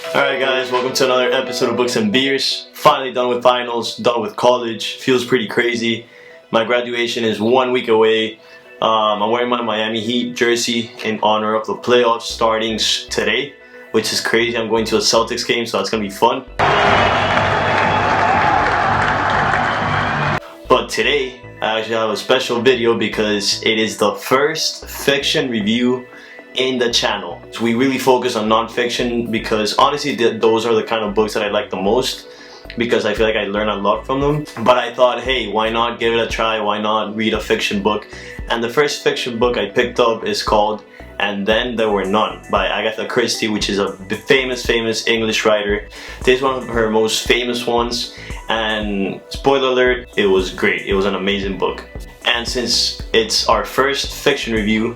Alright guys, welcome to another episode of Books and Beers. Finally done with finals, done with college. Feels pretty crazy. My graduation is 1 week away. I'm wearing my Miami Heat jersey in honor of the playoffs starting today, which is crazy. I'm going to a Celtics game, so that's going to be fun. But today, I actually have a special video because it is the first fiction review in the channel. So we really focus on non-fiction because honestly those are the kind of books that I like the most, because I feel like I learn a lot from them. But I thought, hey, why not give it a try? Why not read a fiction book? And the first fiction book I picked up is called And Then There Were None by Agatha Christie, which is a famous English writer. This is one of her most famous ones, and spoiler alert, it was great. It was an amazing book. And since it's our first fiction review,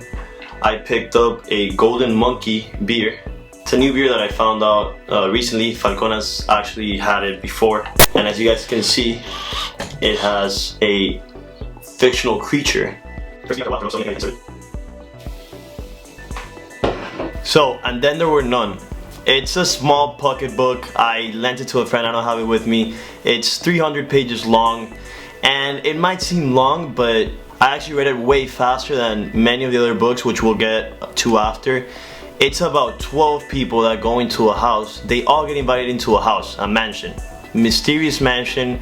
I picked up a Golden Monkey beer. It's a new beer that I found out recently. Falcon has actually had it before. And as you guys can see, it has a fictional creature. So, And Then There Were None. It's a small pocket book. I lent it to a friend, I don't have it with me. It's 300 pages long, and it might seem long, but I actually read it way faster than many of the other books, which we'll get to after. It's about 12 people that go into a house. They all get invited into a house, a mansion, mysterious mansion.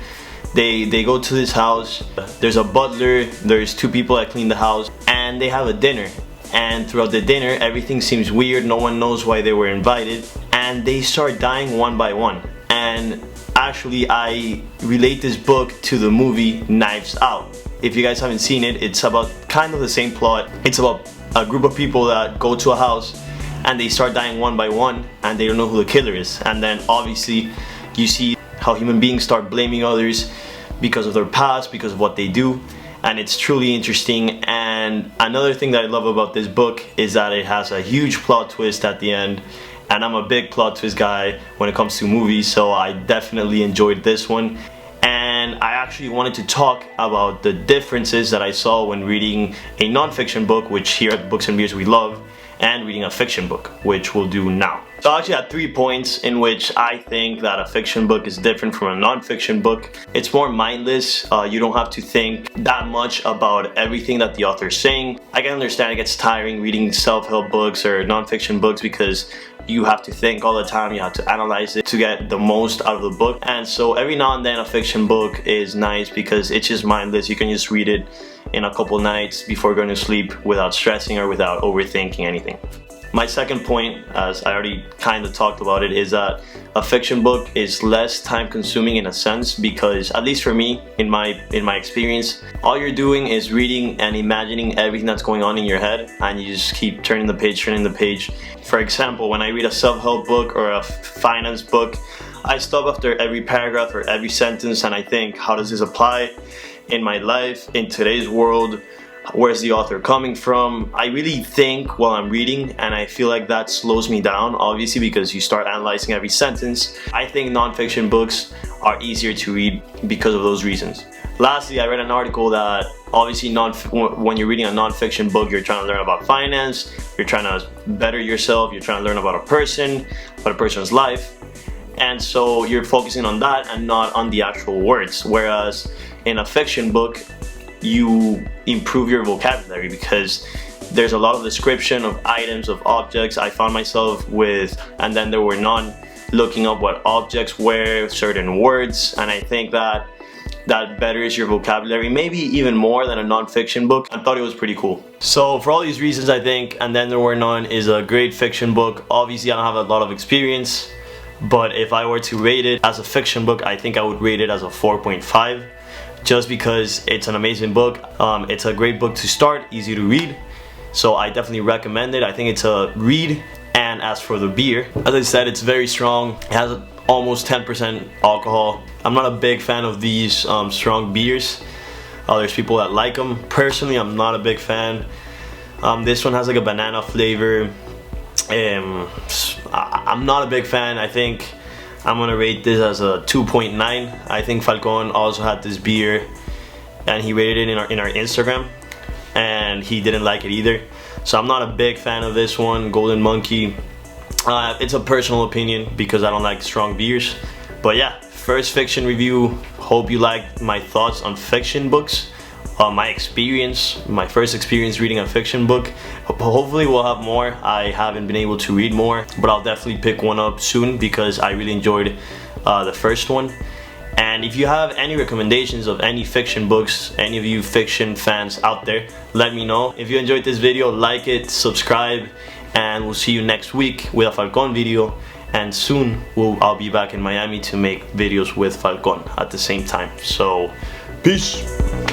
They go to this house. There's a butler, there's 2 people that clean the house, and they have a dinner. And throughout the dinner, everything seems weird. No one knows why they were invited, and they start dying one by one. And actually, I relate this book to the movie Knives Out. If you guys haven't seen it, it's about kind of the same plot. It's about a group of people that go to a house and they start dying one by one, and they don't know who the killer is. And then obviously you see how human beings start blaming others because of their past, because of what they do. And it's truly interesting. And another thing that I love about this book is that it has a huge plot twist at the end. And I'm a big plot twist guy when it comes to movies, so I definitely enjoyed this one. And I actually wanted to talk about the differences that I saw when reading a non-fiction book, which here at Books and Beers we love, and reading a fiction book, which we'll do now. So I actually had 3 points in which I think that a fiction book is different from a non-fiction book. It's more mindless. You don't have to think that much about everything that the author is saying. I can understand it gets tiring reading self-help books or non-fiction books because you have to think all the time, you have to analyze it to get the most out of the book. And so every now and then a fiction book is nice because it's just mindless. You can just read it in a couple nights before going to sleep without stressing or without overthinking anything. My second point, as I already kind of talked about it, is that a fiction book is less time consuming in a sense, because at least for me, in my experience, all you're doing is reading and imagining everything that's going on in your head, and you just keep turning the page. For example, when I read a self-help book or a finance book, I stop after every paragraph or every sentence and I think, how does this apply in my life, in today's world? Where's the author coming from? I really think while I'm reading, and I feel like that slows me down, obviously, because you start analyzing every sentence. I think non-fiction books are easier to read because of those reasons. Lastly, I read an article that obviously when you're reading a non-fiction book, you're trying to learn about finance, you're trying to better yourself, you're trying to learn about a person's life, and so you're focusing on that and not on the actual words. Whereas in a fiction book, you improve your vocabulary because there's a lot of description of items, of objects. I found myself with And Then There Were None looking up what objects were, certain words, and I think that betters your vocabulary, maybe even more than a non-fiction book. I thought it was pretty cool. So for all these reasons, I think And Then There Were None is a great fiction book. Obviously I don't have a lot of experience, but if I were to rate it as a fiction book, I think I would rate it as a 4.5. Just because it's an amazing book. It's a great book to start, easy to read, so I definitely recommend it. I think it's a read. And as for the beer, as I said, it's very strong. It has almost 10% alcohol. I'm not a big fan of these strong beers. There's people that like them. Personally, I'm not a big fan. This one has like a banana flavor. I'm not a big fan. I think I'm gonna rate this as a 2.9. I think Falcon also had this beer and he rated it in our Instagram and he didn't like it either. So I'm not a big fan of this one, Golden Monkey. It's a personal opinion because I don't like strong beers. But yeah, first fiction review. Hope you liked my thoughts on fiction books. My first experience reading a fiction book. Hopefully we'll have more. I haven't been able to read more, but I'll definitely pick one up soon because I really enjoyed the first one. And if you have any recommendations of any fiction books, any of you fiction fans out there, let me know. If you enjoyed this video, like it, subscribe, and we'll see you next week with a Falcon video. And soon I'll be back in Miami to make videos with Falcon at the same time. So, peace!